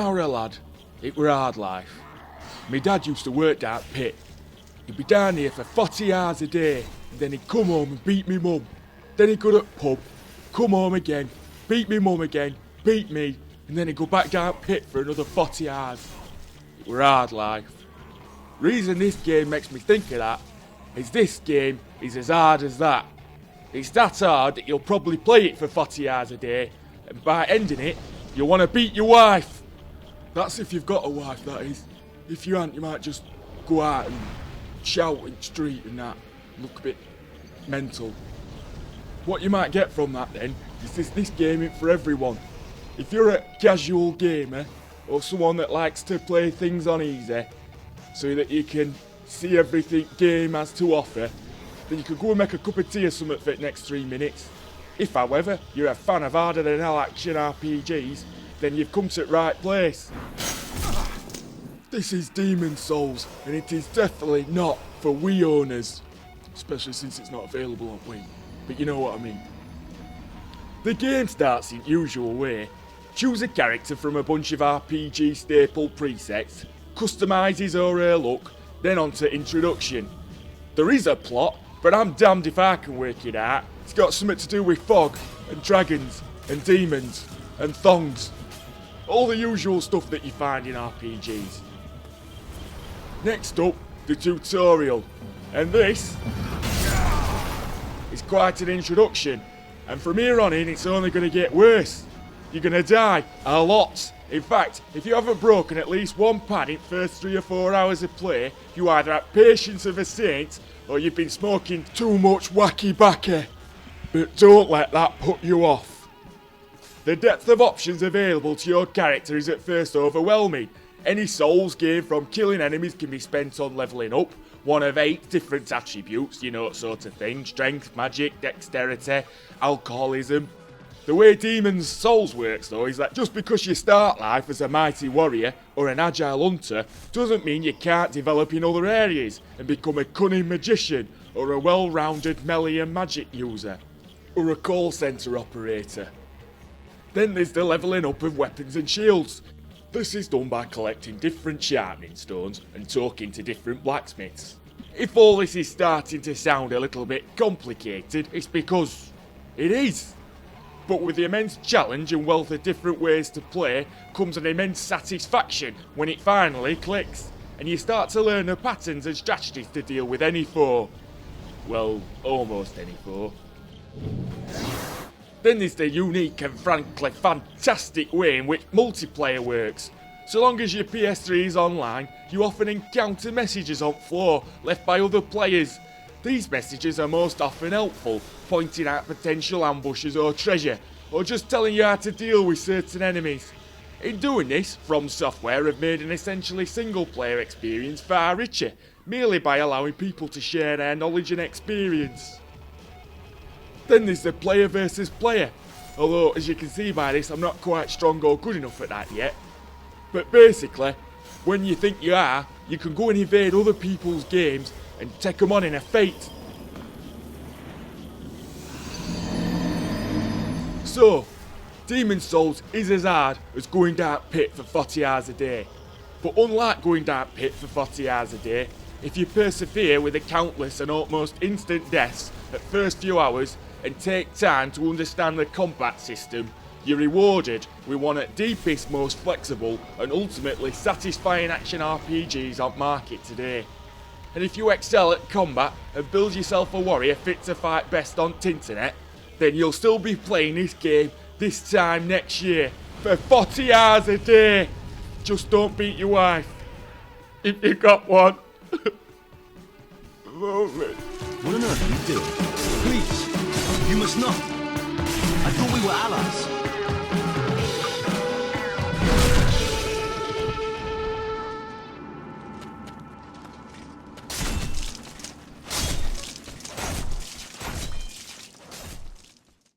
I were a lad, it were hard life. My dad used to work down at pit. He'd be down here for 40 hours a day, and then he'd come home and beat me mum. Then he'd go to the pub, come home again, beat me mum again, beat me, and then he'd go back down pit for another 40 hours. It were hard life. Reason this game makes me think of that is this game is as hard as that. It's that hard that you'll probably play it for 40 hours a day, and by ending it, you'll want to beat your wife. That's if you've got a wife, that is. If you ain't, you might just go out and shout in the street and that, look a bit mental. What you might get from that then is this game ain't for everyone. If you're a casual gamer, or someone that likes to play things on easy, so that you can see everything game has to offer, then you could go and make a cup of tea or something for the next 3 minutes. If, however, you're a fan of harder than hell action RPGs, then you've come to the right place. This is Demon Souls, and it is definitely not for Wii owners. Especially since it's not available on Wii, but you know what I mean. The game starts in usual way. Choose a character from a bunch of RPG staple presets, customise his or her look, then on to introduction. There is a plot, but I'm damned if I can work it out. It's got something to do with fog, and dragons, and demons, and thongs. All the usual stuff that you find in RPGs. Next up, the tutorial. And this is quite an introduction. And from here on in, it's only going to get worse. You're going to die a lot. In fact, if you haven't broken at least one pad in the first 3 or 4 hours of play, you either have patience of a saint, or you've been smoking too much wacky backy. But don't let that put you off. The depth of options available to your character is at first overwhelming. Any Souls game from killing enemies can be spent on levelling up, one of 8 different attributes, you know, sort of thing: strength, magic, dexterity, alcoholism. The way Demon's Souls works though is that just because you start life as a mighty warrior or an agile hunter doesn't mean you can't develop in other areas and become a cunning magician or a well-rounded melee and magic user or a call centre operator. Then there's the levelling up of weapons and shields. This is done by collecting different sharpening stones and talking to different blacksmiths. If all this is starting to sound a little bit complicated, it's because it is. But with the immense challenge and wealth of different ways to play comes an immense satisfaction when it finally clicks, and you start to learn the patterns and strategies to deal with any foe. Well, almost any foe. Then there's the unique and frankly fantastic way in which multiplayer works. So long as your PS3 is online, you often encounter messages on floor left by other players. These messages are most often helpful, pointing out potential ambushes or treasure, or just telling you how to deal with certain enemies. In doing this, From Software have made an essentially single-player experience far richer, merely by allowing people to share their knowledge and experience. Then there's the player versus player, although as you can see by this I'm not quite strong or good enough at that yet. But basically, when you think you are, you can go and invade other people's games and take them on in a fight. So, Demon Souls is as hard as going down pit for 40 hours a day. But unlike going down pit for 40 hours a day, if you persevere with the countless and almost instant deaths at first few hours and take time to understand the combat system, you're rewarded with one of the deepest, most flexible and ultimately satisfying action RPGs on market today. And if you excel at combat and build yourself a warrior fit to fight best on Tinternet, then you'll still be playing this game this time next year for 40 hours a day. Just don't beat your wife. If you got one. What on earth are you doing? Please, you must not. I thought we were allies.